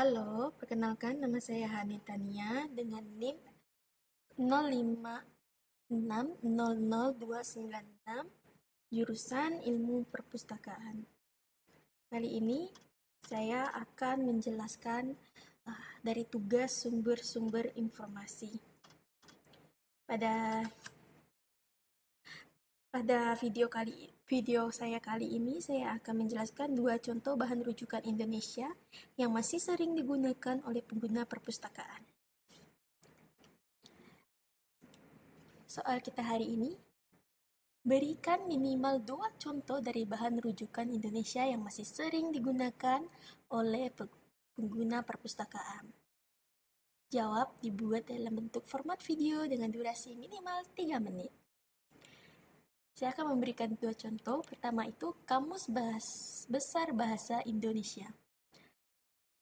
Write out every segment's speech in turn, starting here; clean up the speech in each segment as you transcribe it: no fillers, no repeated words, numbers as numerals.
Halo, perkenalkan nama saya Hani Tania dengan NIM 05600296, jurusan Ilmu Perpustakaan. Kali ini saya akan menjelaskan dari tugas sumber-sumber informasi. Pada video saya kali ini saya akan menjelaskan dua contoh bahan rujukan Indonesia yang masih sering digunakan oleh pengguna perpustakaan. Soal kita hari ini, berikan minimal 2 contoh dari bahan rujukan Indonesia yang masih sering digunakan oleh pengguna perpustakaan. Jawab dibuat dalam bentuk format video dengan durasi minimal 3 menit. Saya akan memberikan 2 contoh. Pertama itu Kamus Besar Bahasa Indonesia.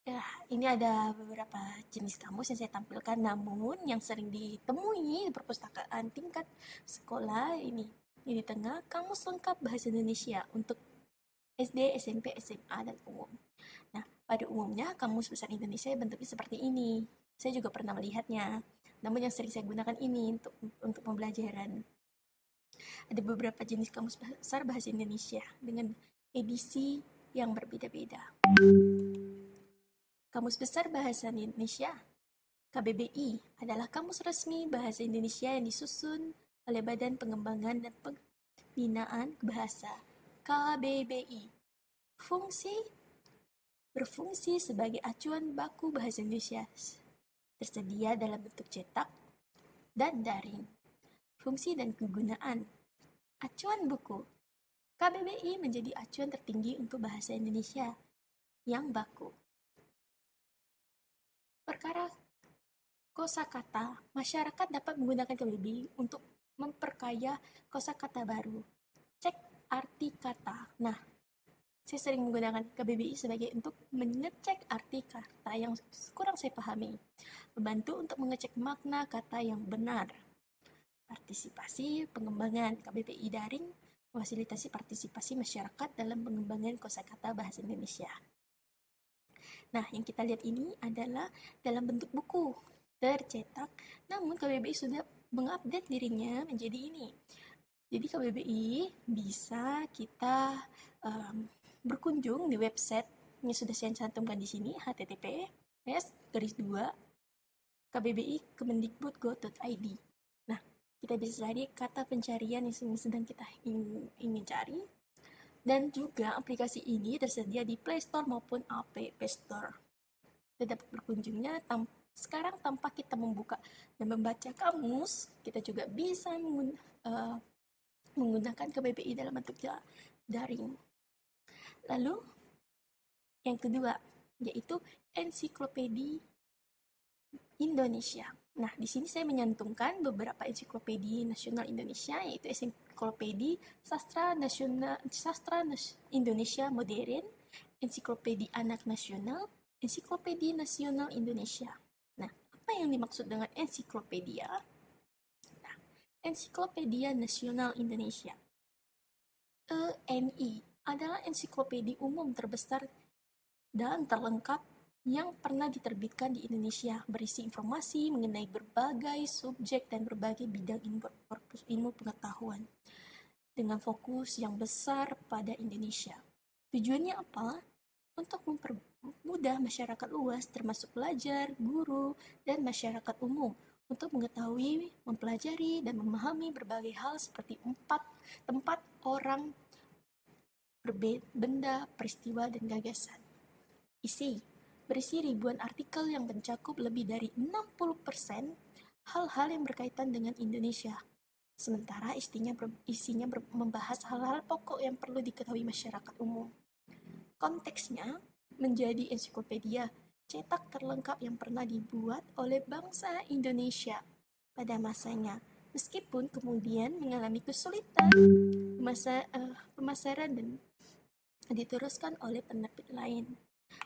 Ya, ini ada beberapa jenis kamus yang saya tampilkan, namun yang sering ditemui di perpustakaan tingkat sekolah ini di tengah Kamus Lengkap Bahasa Indonesia untuk SD, SMP, SMA, dan umum. Nah, pada umumnya Kamus Besar Indonesia bentuknya seperti ini. Saya juga pernah melihatnya, namun yang sering saya gunakan ini untuk pembelajaran. Ada beberapa jenis Kamus Besar Bahasa Indonesia dengan edisi yang berbeda-beda. Kamus Besar Bahasa Indonesia KBBI adalah kamus resmi bahasa Indonesia yang disusun oleh Badan Pengembangan dan Pembinaan Bahasa KBBI. Berfungsi sebagai acuan baku bahasa Indonesia, tersedia dalam bentuk cetak dan daring. Fungsi dan kegunaan. Acuan buku. KBBI menjadi acuan tertinggi untuk bahasa Indonesia yang baku. Perkara kosakata, masyarakat dapat menggunakan KBBI untuk memperkaya kosakata baru. Cek arti kata. Nah, saya sering menggunakan KBBI sebagai untuk mengecek arti kata yang kurang saya pahami. Membantu untuk mengecek makna kata yang benar. Partisipasi pengembangan KBBI daring memfasilitasi partisipasi masyarakat dalam pengembangan kosakata bahasa Indonesia. Nah, yang kita lihat ini adalah dalam bentuk buku tercetak, namun KBBI sudah mengupdate dirinya menjadi ini. Jadi KBBI bisa kita berkunjung di website yang sudah saya cantumkan di sini, https://kbbi.kemendikbud.go.id. Nah, kita bisa cari kata pencarian yang sedang kita ingin cari. Dan juga aplikasi ini tersedia di Play Store maupun App Store. Kita dapat berkunjungnya sekarang tanpa kita membuka dan membaca kamus, kita juga bisa menggunakan KBBI dalam bentuk daring. Lalu, yang kedua, yaitu ensiklopedia Indonesia. Nah, di sini saya menyantumkan beberapa ensiklopedia nasional Indonesia, yaitu ensiklopedia Sastra Indonesia Modern, ensiklopedia Anak Nasional, ensiklopedia Nasional Indonesia. Nah, apa yang dimaksud dengan ensiklopedia? Nah, ensiklopedia Nasional Indonesia ENI adalah ensiklopedia umum terbesar dan terlengkap yang pernah diterbitkan di Indonesia, berisi informasi mengenai berbagai subjek dan berbagai bidang ilmu pengetahuan dengan fokus yang besar pada Indonesia. Tujuannya apa? Untuk mempermudah masyarakat luas termasuk pelajar, guru, dan masyarakat umum untuk mengetahui, mempelajari, dan memahami berbagai hal seperti tempat, orang, benda, peristiwa, dan gagasan. Isi berisi ribuan artikel yang mencakup lebih dari 60% hal-hal yang berkaitan dengan Indonesia. Sementara isinya membahas hal-hal pokok yang perlu diketahui masyarakat umum. Konteksnya menjadi ensiklopedia cetak terlengkap yang pernah dibuat oleh bangsa Indonesia pada masanya, meskipun kemudian mengalami kesulitan pemasaran dan diteruskan oleh penerbit lain.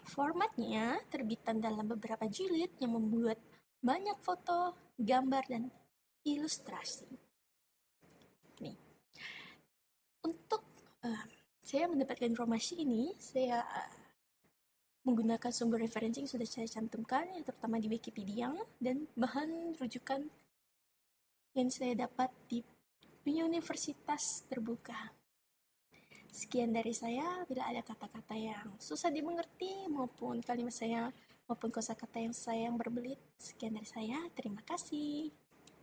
Formatnya terbitan dalam beberapa jilid yang membuat banyak foto, gambar, dan ilustrasi. Nih, untuk saya mendapatkan informasi ini, saya Menggunakan sumber referensi yang sudah saya cantumkan, yang terutama di Wikipedia, dan bahan rujukan yang saya dapat di universitas terbuka. Sekian dari saya. Bila ada kata-kata yang susah dimengerti maupun kalimat saya maupun kosakata yang saya yang berbelit, sekian dari saya. Terima kasih.